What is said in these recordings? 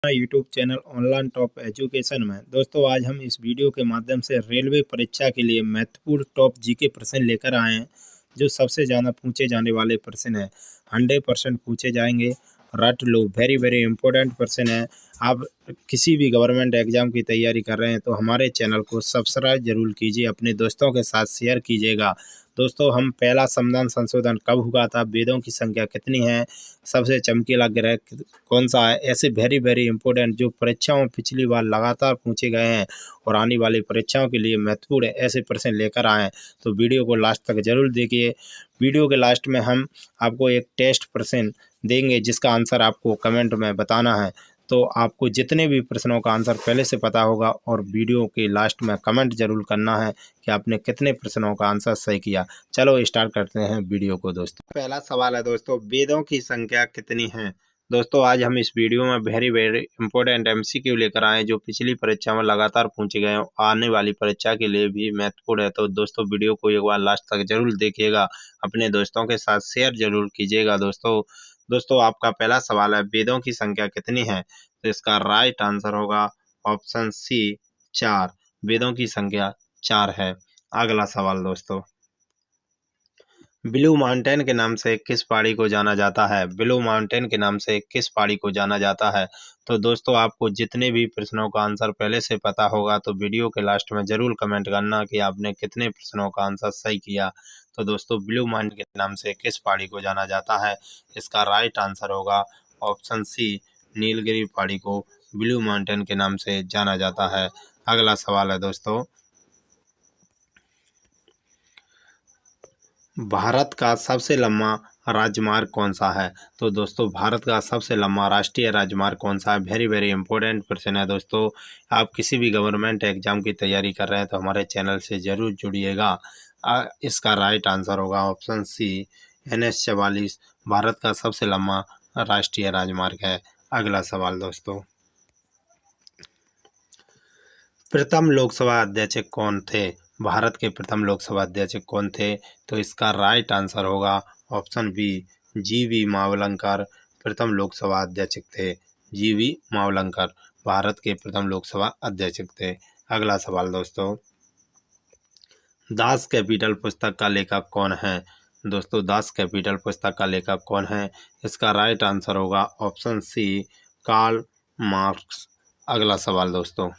YouTube channel online top education में। दोस्तों आज हम इस वीडियो के माध्यम से रेलवे परीक्षा के लिए महत्वपूर्ण टॉप जीके प्रश्न लेकर आए हैं जो सबसे ज़्यादा पूछे जाने वाले प्रश्न हैं। 100% पूछे जाएंगे। रट लो, वेरी वेरी इंपॉर्टेंट प्रश्न है। आप किसी भी गवर्नमेंट एग्जाम की तैयारी कर रहे हैं तो हमारे चैनल को सब्सक्राइब जरूर कीजिए, अपने दोस्तों के साथ शेयर कीजिएगा। दोस्तों हम पहला संविधान संशोधन कब हुआ था, वेदों की संख्या कितनी है, सबसे चमकीला ग्रह कौन सा है, ऐसे वेरी वेरी इंपॉर्टेंट जो परीक्षाओं में पिछली बार लगातार पूछे गए हैं और आने वाली परीक्षाओं के लिए महत्वपूर्ण है, ऐसे प्रश्न लेकर आए हैं। तो वीडियो को लास्ट तक जरूर देखिए। वीडियो के लास्ट में हम आपको एक टेस्ट प्रश्न देंगे जिसका आंसर आपको कमेंट में बताना है। तो आपको जितने भी प्रश्नों का आंसर पहले से पता होगा और वीडियो के लास्ट में कमेंट जरूर करना है कि आपने कितने प्रश्नों का आंसर सही किया। चलो स्टार्ट करते हैं वीडियो को। दोस्तों पहला सवाल है दोस्तों, वेदों की संख्या कितनी है। दोस्तों आज हम इस वीडियो में वेरी वेरी इंपॉर्टेंट एमसीक्यू लेकर आए जो पिछली परीक्षा में लगातार पूछे गए हैं, आने वाली परीक्षा के लिए भी महत्वपूर्ण है। तो दोस्तों वीडियो को एक बार लास्ट तक जरूर देखिएगा, अपने दोस्तों के साथ शेयर जरूर कीजिएगा। दोस्तों आपका पहला सवाल है, वेदों की संख्या कितनी है। तो इसका राइट आंसर होगा ऑप्शन सी 4। वेदों की संख्या 4 है। अगला सवाल दोस्तों, ब्लू माउंटेन के नाम से किस पहाड़ी को जाना जाता है। ब्लू माउंटेन के नाम से किस पहाड़ी को जाना जाता है। तो दोस्तों आपको जितने भी प्रश्नों का आंसर पहले से पता होगा तो वीडियो के लास्ट में जरूर कमेंट करना कि आपने कितने प्रश्नों का आंसर सही किया। तो दोस्तों ब्लू माउंटेन के नाम से किस पहाड़ी को जाना जाता है, इसका राइट आंसर होगा ऑप्शन सी, नीलगिरी पहाड़ी को ब्लू माउंटेन के नाम से जाना जाता है। अगला सवाल है दोस्तों, भारत का सबसे लंबा राजमार्ग कौन सा है। तो दोस्तों भारत का सबसे लंबा राष्ट्रीय राजमार्ग कौन सा है, वेरी वेरी इंपॉर्टेंट क्वेश्चन है। दोस्तों आप किसी भी गवर्नमेंट एग्जाम की तैयारी कर रहे हैं तो हमारे चैनल से ज़रूर जुड़िएगा। इसका राइट आंसर होगा ऑप्शन सी, NH-44 भारत का सबसे लंबा राष्ट्रीय राजमार्ग है। अगला सवाल दोस्तों, प्रथम लोकसभा अध्यक्ष कौन थे। भारत के प्रथम लोकसभा अध्यक्ष कौन थे। तो इसका राइट आंसर होगा ऑप्शन बी, GV मावलंकर प्रथम लोकसभा अध्यक्ष थे। GV मावलंकर भारत के प्रथम लोकसभा अध्यक्ष थे। अगला सवाल दोस्तों, दास कैपिटल पुस्तक का लेखक कौन है। दोस्तों दास कैपिटल पुस्तक का लेखक कौन है, इसका राइट आंसर होगा ऑप्शन सी, कार्ल मार्क्स। अगला सवाल दोस्तों,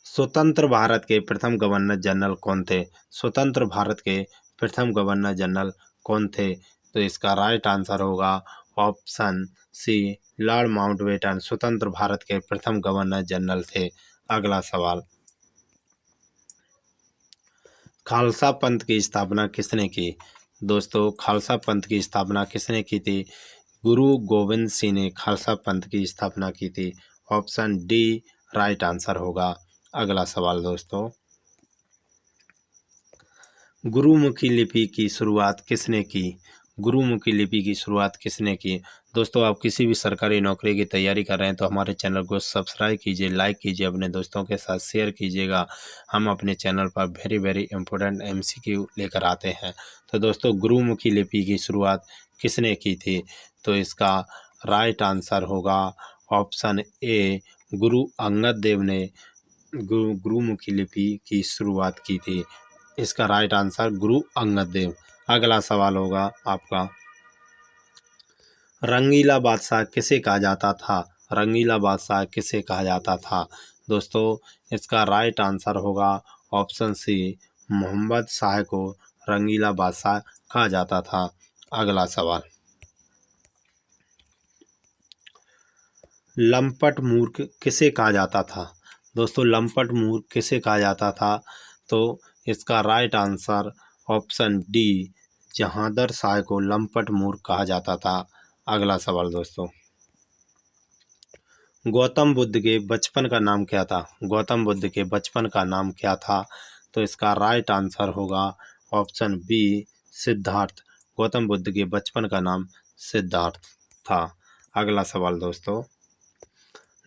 स्वतंत्र भारत के प्रथम गवर्नर जनरल कौन थे। स्वतंत्र भारत के प्रथम गवर्नर जनरल कौन थे। तो इसका राइट आंसर होगा ऑप्शन सी, लॉर्ड माउंटबेटन स्वतंत्र भारत के प्रथम गवर्नर जनरल थे। अगला सवाल, खालसा पंथ की स्थापना किसने की। दोस्तों खालसा पंथ की स्थापना किसने की थी। गुरु गोविंद सिंह ने खालसा पंथ की स्थापना की थी। ऑप्शन डी राइट आंसर होगा। अगला सवाल दोस्तों, गुरुमुखी लिपि की शुरुआत किसने की। गुरुमुखी लिपि की शुरुआत किसने की। दोस्तों आप किसी भी सरकारी नौकरी की तैयारी कर रहे हैं तो हमारे चैनल को सब्सक्राइब कीजिए, लाइक कीजिए, अपने दोस्तों के साथ शेयर कीजिएगा। हम अपने चैनल पर वेरी वेरी इंपॉर्टेंट MCQ लेकर आते हैं। तो दोस्तों गुरुमुखी लिपि की शुरुआत किसने की थी। तो इसका राइट आंसर होगा ऑप्शन ए, गुरु अंगद देव ने गुरुमुखी लिपि की शुरुआत की थी। इसका राइट आंसर गुरु अंगद देव। अगला सवाल होगा आपका, रंगीला बादशाह किसे कहा जाता था। रंगीला बादशाह किसे कहा जाता था। दोस्तों इसका राइट आंसर होगा ऑप्शन सी, मोहम्मद शाह को रंगीला बादशाह कहा जाता था। अगला सवाल, लंपट मूर्ख किसे कहा जाता था। दोस्तों लंपट मूर्ख किसे कहा जाता था। तो इसका right answer option D, Jahandar Shah को लंपट मूर्ख कहा जाता था। अगला सवाल दोस्तों, गौतम बुद्ध के बचपन का नाम क्या था। गौतम बुद्ध के बचपन का नाम क्या था। तो इसका राइट आंसर होगा ऑप्शन बी, सिद्धार्थ। गौतम बुद्ध के बचपन का नाम सिद्धार्थ था। अगला सवाल दोस्तों,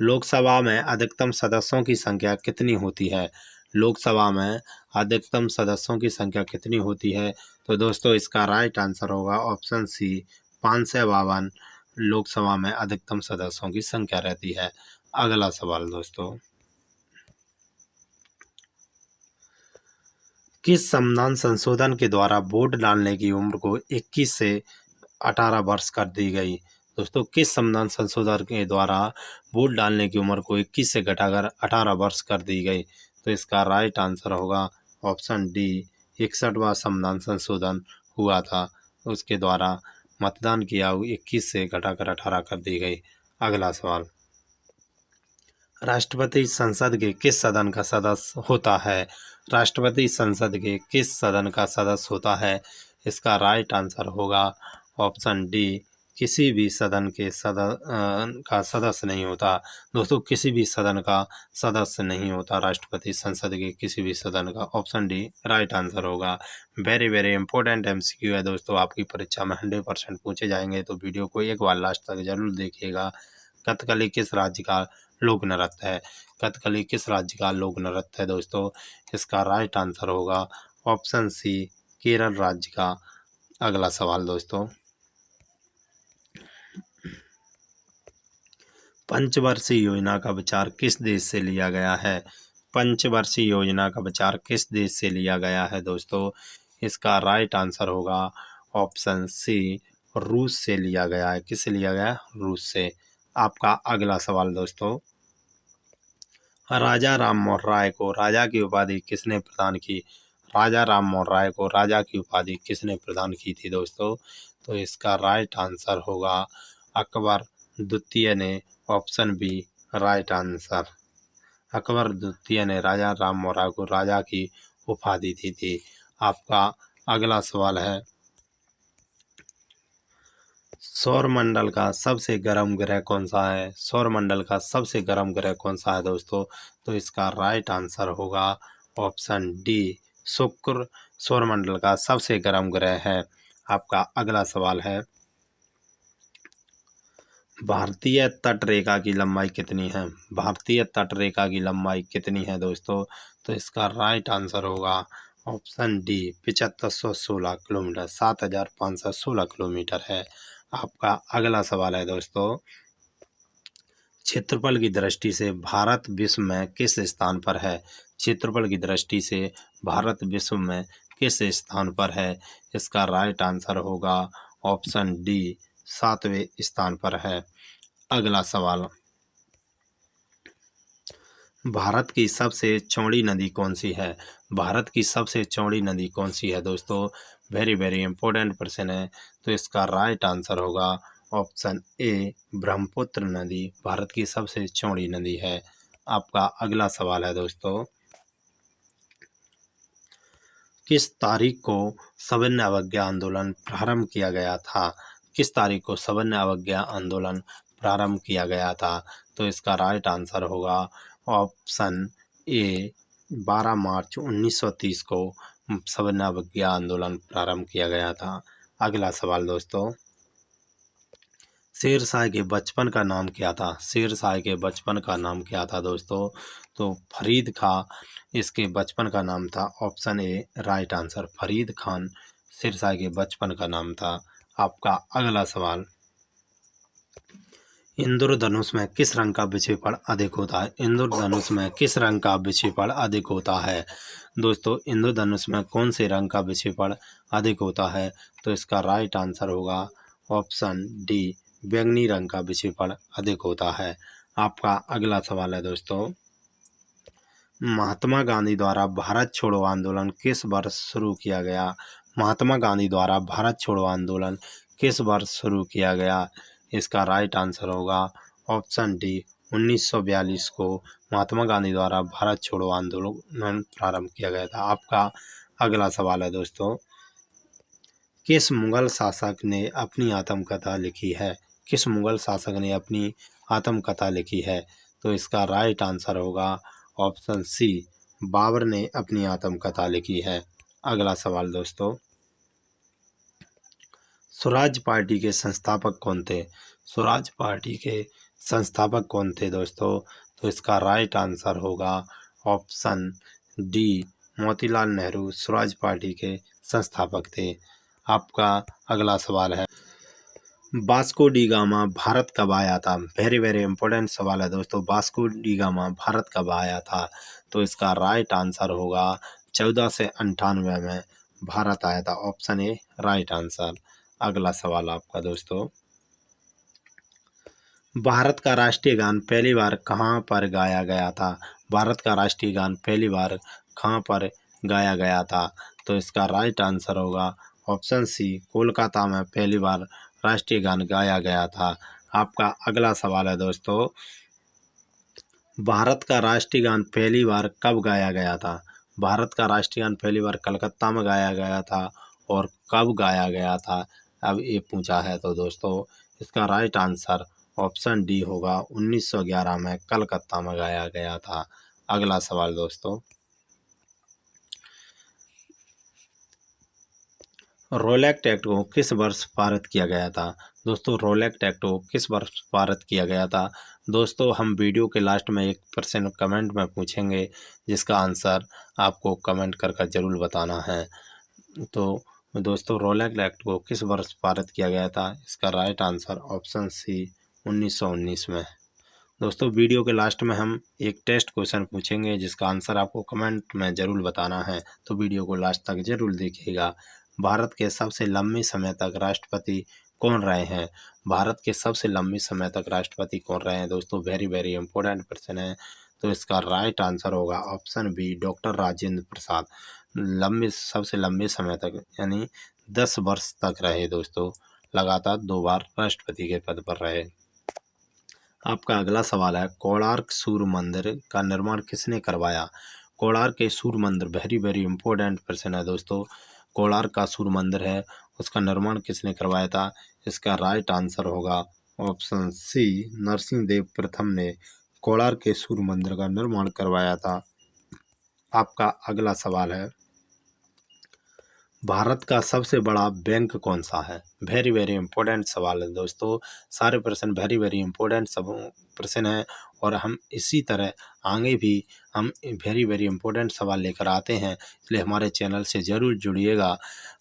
लोकसभा में अधिकतम सदस्यों की संख्या कितनी होती है। लोकसभा में अधिकतम सदस्यों की संख्या कितनी होती है। तो दोस्तों इसका राइट आंसर होगा ऑप्शन सी, 552 लोकसभा में अधिकतम सदस्यों की संख्या रहती है? अगला सवाल दोस्तों, किस संविधान संशोधन के द्वारा वोट डालने की उम्र को 21 से 18 वर्ष कर दी गई? दोस्तों, किस संविधान संशोधन के द्वारा वोट डालने की उम्र को 21 से घटाकर 18 वर्ष कर दी गई? तो इसका राइट आंसर होगा ऑप्शन डी, 61वां संविधान संशोधन हुआ था, उसके द्वारा मतदान की आयु 21 से घटाकर 18 कर दी गई। अगला सवाल, राष्ट्रपति संसद के किस सदन का सदस्य होता है? राष्ट्रपति संसद के किस सदन का सदस्य होता है? इसका राइट आंसर होगा ऑप्शन डी, किसी भी सदन के का सदस्य नहीं होता। दोस्तों, किसी भी सदन का सदस्य नहीं होता राष्ट्रपति संसद के किसी भी सदन का। ऑप्शन डी राइट आंसर होगा। वेरी वेरी इंपॉर्टेंट एमसीक्यू है दोस्तों, आपकी परीक्षा में 100% पूछे जाएंगे, तो वीडियो को एक बार लास्ट तक जरूर देखिएगा। कथकली किस राज्य का लोक नृत्य है? कथकली किस राज्य का लोक नृत्य है दोस्तों? इसका राइट आंसर होगा ऑप्शन सी, केरल राज्य का। अगला सवाल दोस्तों, पंचवर्षीय योजना का विचार किस देश से लिया गया है? पंचवर्षीय योजना का विचार किस देश से लिया गया है दोस्तों? इसका राइट आंसर होगा ऑप्शन सी, रूस से लिया गया है। किससे लिया गया है? रूस से। आपका अगला सवाल दोस्तों, राजा राम मोहन राय को राजा की उपाधि किसने प्रदान की? राजा राम मोहन राय को राजा की उपाधि किसने प्रदान की थी दोस्तों? तो इसका राइट आंसर होगा अकबर द्वितीय ने। Option B right answer. Akbar द्वितीय ने राजा राम मोहन राय को राजा की उपाधि दी थी। आपका अगला सवाल है, सौरमंडल का सबसे गर्म ग्रह कौन सा है? सौरमंडल का सबसे गर्म ग्रह कौन सा है दोस्तों? तो इसका राइट आंसर होगा ऑप्शन डी, शुक्र सौरमंडल का सबसे गर्म ग्रह है। आपका अगला सवाल है, भारतीय तट रेखा की लंबाई कितनी है? भारतीय तट रेखा की लंबाई कितनी है दोस्तों? तो इसका राइट आंसर होगा ऑप्शन डी, 7516 किलोमीटर, 7516 किलोमीटर है। आपका अगला सवाल है दोस्तों, क्षेत्रफल की दृष्टि से भारत विश्व में किस स्थान पर है? क्षेत्रफल की दृष्टि से भारत विश्व में किस स्थान पर है? इसका राइट आंसर होगा ऑप्शन डी, 7वें स्थान पर है। अगला सवाल, भारत की सबसे चौड़ी नदी कौन सी है? भारत की सबसे चौड़ी नदी कौन सी है दोस्तों? वेरी वेरी इंपॉर्टेंट क्वेश्चन है, तो इसका राइट आंसर होगा ऑप्शन ए, ब्रह्मपुत्र नदी भारत की सबसे चौड़ी नदी है। आपका अगला सवाल है दोस्तों, किस तारीख को सविनय अवज्ञा आंदोलन प्रारंभ किया गया था? किस तारीख को सविनय अवज्ञा आंदोलन प्रारंभ किया गया था? तो इसका राइट आंसर होगा ऑप्शन ए, 12 मार्च 1930 को सविनय अवज्ञा आंदोलन प्रारंभ किया गया था। अगला सवाल दोस्तों, शेरशाह के बचपन का नाम क्या था? शेरशाह के बचपन का नाम क्या था दोस्तों? तो फरीद खां इसके बचपन का नाम था। Option A right answer, Farid Khan Sher Shah के बचपन का नाम था। आपका अगला सवाल, इंद्रधनुष में किस रंग का विक्षेपण अधिक होता है? इंद्रधनुष में किस रंग का विक्षेपण अधिक होता है दोस्तों? इंद्रधनुष में कौन से रंग का विक्षेपण अधिक होता है? तो इसका राइट आंसर होगा ऑप्शन डी, बैंगनी रंग का विक्षेपण अधिक होता है। आपका अगला सवाल है दोस्तों, महात्मा गांधी द्वारा भारत छोड़ो आंदोलन किस वर्ष शुरू किया गया? महात्मा गांधी द्वारा भारत छोड़ो आंदोलन किस वर्ष शुरू किया गया? इसका राइट आंसर होगा ऑप्शन डी, 1942 को महात्मा गांधी द्वारा भारत छोड़ो आंदोलन प्रारंभ किया गया था। आपका अगला सवाल है दोस्तों, किस मुगल शासक ने अपनी आत्मकथा लिखी है? किस मुगल शासक ने अपनी आत्मकथा लिखी है? तो इसका राइट आंसर होगा ऑप्शन सी, बाबर ने अपनी आत्मकथा लिखी है। अगला सवाल दोस्तों, स्वराज पार्टी के संस्थापक कौन थे? स्वराज पार्टी के संस्थापक कौन थे दोस्तों? तो इसका राइट आंसर होगा option D, Motilal Nehru Swaraj party के संस्थापक थे। आपका अगला सवाल है, वास्को डी गामा भारत कब आया था? वेरी वेरी इंपॉर्टेंट सवाल है दोस्तों। वास्को डी गामा भारत कब आया था? तो इसका राइट आंसर होगा 1498 में भारत आया था। Option A right answer. अगला सवाल आपका दोस्तों, भारत का राष्ट्रीय गान पहली बार कहाँ पर गाया गया था? भारत का राष्ट्रीय गान पहली बार कहाँ पर गाया गया था? तो इसका राइट आंसर होगा ऑप्शन सी, कोलकाता में पहली बार राष्ट्रीय गान गाया गया था। आपका अगला सवाल है दोस्तों, भारत का राष्ट्रीय गान पहली बार कब गाया गया था? भारत का राष्ट्रीय गान पहली बार कलकत्ता में गाया गया था और कब गाया गया था, अब ये पूछा है। तो दोस्तों इसका राइट आंसर ऑप्शन डी होगा, 1911 में कलकत्ता में गाया गया था। अगला सवाल दोस्तों, रोलैक्ट एक्ट को किस वर्ष पारित किया गया था? दोस्तों रोलैक्ट एक्ट को किस वर्ष पारित किया गया था? दोस्तों हम वीडियो के लास्ट में एक % कमेंट में पूछेंगे, जिसका आंसर आपको कमेंट कर जरूर बताना है। तो दोस्तों रोलैक्ट एक्ट को किस वर्ष पारित किया गया था? इसका राइट आंसर ऑप्शन सी, 1919 में। दोस्तों वीडियो के लास्ट में हम एक टेस्ट क्वेश्चन पूछेंगे, जिसका आंसर आपको कमेंट में ज़रूर बताना है, तो वीडियो को लास्ट तक ज़रूर देखिएगा। भारत के सबसे लंबे समय तक राष्ट्रपति कौन रहे हैं? भारत के सबसे लंबे समय तक राष्ट्रपति कौन रहे हैं? दोस्तों वेरी वेरी इंपॉर्टेंट प्रश्न है। तो इसका राइट आंसर होगा option B, doctor Rajendra Prasad. सबसे लंबे समय तक यानी 10 वर्ष तक रहे दोस्तों, लगातार 2 बार राष्ट्रपति के पद पर रहे। आपका अगला सवाल है, कोणार्क सूर्य मंदिर का निर्माण किसने करवाया? कोणार्क के सूर्य मंदिर वेरी वेरी इंपॉर्टेंट प्रश्न है दोस्तों। कोणार्क का सूर्य मंदिर है, उसका निर्माण किसने करवाया था? इसका राइट आंसर होगा ऑप्शन सी, नरसिंहदेव प्रथम ने कोणार्क के सूर्य मंदिर का निर्माण करवाया था। आपका अगला सवाल है, भारत का सबसे बड़ा बैंक कौन सा है? वेरी वेरी इंपॉर्टेंट सवाल है दोस्तों। सारे प्रश्न वेरी वेरी इंपॉर्टेंट सब प्रश्न हैं, और हम इसी तरह आगे भी हम वेरी वेरी इंपॉर्टेंट सवाल लेकर आते हैं, इसलिए हमारे चैनल से ज़रूर जुड़िएगा,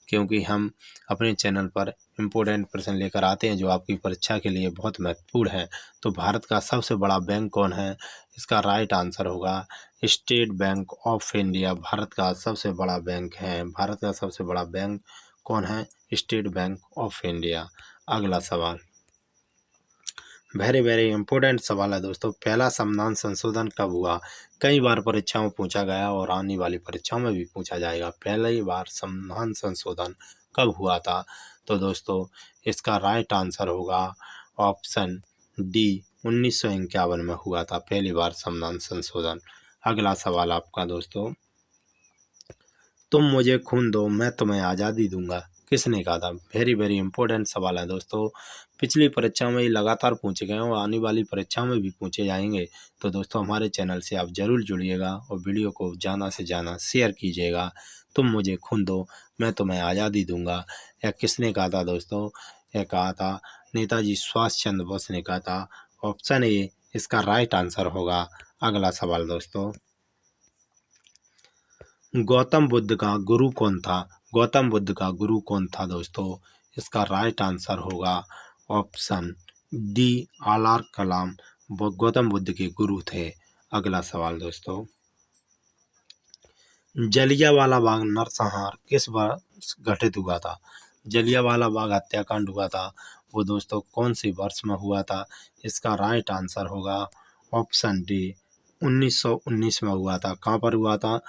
क्योंकि हम अपने चैनल पर इम्पोर्टेंट प्रश्न लेकर आते हैं जो आपकी परीक्षा के लिए बहुत महत्वपूर्ण है। तो भारत का सबसे बड़ा बैंक कौन है? इसका राइट आंसर होगा state bank of India. Bharat का सबसे बड़ा बैंक है। भारत का सबसे बड़ा बैंक कौन है? State bank of India. अगला सवाल वेरी वेरी इंपॉर्टेंट सवाल है दोस्तों। पहला संविधान संशोधन कब हुआ? कई बार परीक्षाओं में पूछा गया और आने वाली परीक्षाओं में भी पूछा जाएगा। पहली बार संविधान संशोधन कब हुआ था? तो दोस्तों इसका राइट आंसर होगा ऑप्शन डी, 1951 में हुआ था पहली बार संविधान संशोधन। अगला सवाल आपका दोस्तों, तुम मुझे खून दो मैं तुम्हें आज़ादी दूंगा, किसने कहा था? वेरी वेरी इंपॉर्टेंट सवाल है दोस्तों। पिछली परीक्षा में ये लगातार पूछे गए और आने वाली परीक्षा में भी पूछे जाएंगे। तो दोस्तों हमारे चैनल से आप ज़रूर जुड़िएगा और वीडियो को ज़्यादा से ज़्यादा शेयर कीजिएगा। तुम मुझे खून दो मैं तुम्हें आज़ादी दूंगा, यह किसने कहा था दोस्तों? यह कहा था नेताजी सुभाष चंद्र बोस ने कहा था। ऑप्शन ए इसका राइट आंसर होगा। अगला सवाल दोस्तों, गौतम बुद्ध का गुरु कौन था? गौतम बुद्ध का गुरु कौन था दोस्तों? इसका राइट आंसर होगा ऑप्शन डी, आर कलाम गौतम बुद्ध के गुरु थे। अगला सवाल दोस्तों, जलियांवाला बाग नरसंहार किस वर्ष घटित हुआ था? जलियांवाला बाग हत्याकांड हुआ था वो दोस्तों कौन से वर्ष में हुआ था? इसका राइट आंसर होगा ऑप्शन डी, 1919 में हुआ था। कहाँ पर हुआ था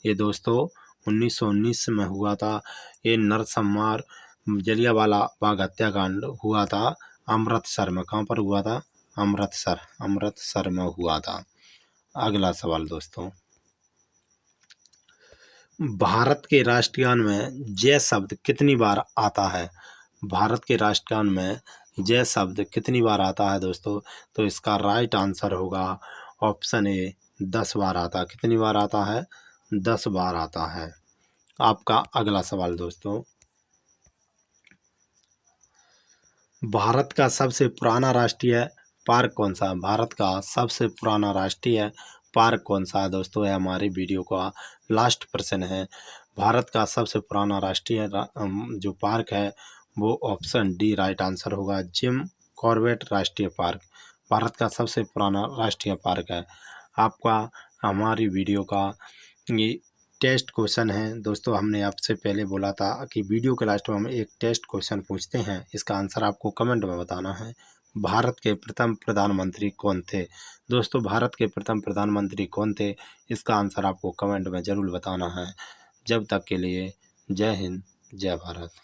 ये दोस्तों? 1919 में हुआ था। ये नरसंहार जलियांवाला बाग हत्याकांड हुआ था अमृतसर में। कहाँ पर हुआ था? अमृतसर में हुआ था। अगला सवाल दोस्तों, भारत के राष्ट्रगान में जय शब्द कितनी बार आता है? भारत के राष्ट्रगान में जय शब्द कितनी बार आता है दोस्तों? तो इसका राइट आंसर होगा ऑप्शन ए, 10 बार आता है। कितनी बार आता है? 10 बार आता है। आपका अगला सवाल दोस्तों, भारत का सबसे पुराना राष्ट्रीय पार्क कौन सा है? भारत का सबसे पुराना राष्ट्रीय पार्क कौन सा है दोस्तों? यह हमारे वीडियो का लास्ट प्रश्न है। भारत का सबसे पुराना राष्ट्रीय जो पार्क है वो ऑप्शन डी राइट आंसर होगा। जिम कॉर्बेट राष्ट्रीय पार्क भारत का सबसे पुराना राष्ट्रीय पार्क है। आपका हमारी वीडियो का ये टेस्ट क्वेश्चन है दोस्तों। हमने आपसे पहले बोला था कि वीडियो के लास्ट में हम एक टेस्ट क्वेश्चन पूछते हैं, इसका आंसर आपको कमेंट में बताना है। भारत के प्रथम प्रधानमंत्री कौन थे? दोस्तों भारत के प्रथम प्रधानमंत्री कौन थे, इसका आंसर आपको कमेंट में ज़रूर बताना है। जब तक के लिए जय हिंद, जय भारत।